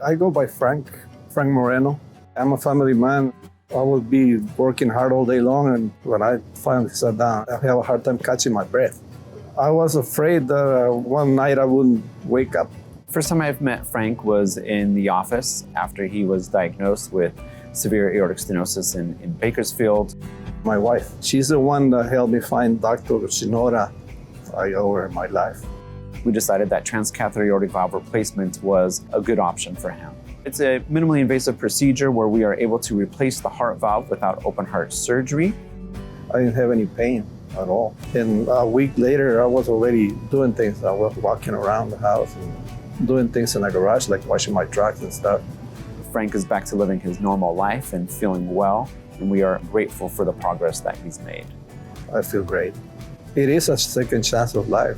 I go by Frank Moreno. I'm a family man. I would be working hard all day long, and when I finally sat down, I have a hard time catching my breath. I was afraid that one night I wouldn't wake up. First time I've met Frank was in the office after he was diagnosed with severe aortic stenosis in Bakersfield. My wife, she's the one that helped me find Dr. Shinoda. I owe her my life. We decided that transcatheter aortic valve replacement was a good option for him. It's a minimally invasive procedure where we are able to replace the heart valve without open heart surgery. I didn't have any pain at all. And a week later, I was already doing things. I was walking around the house and doing things in the garage, like washing my trucks and stuff. Frank is back to living his normal life and feeling well, and we are grateful for the progress that he's made. I feel great. It is a second chance of life.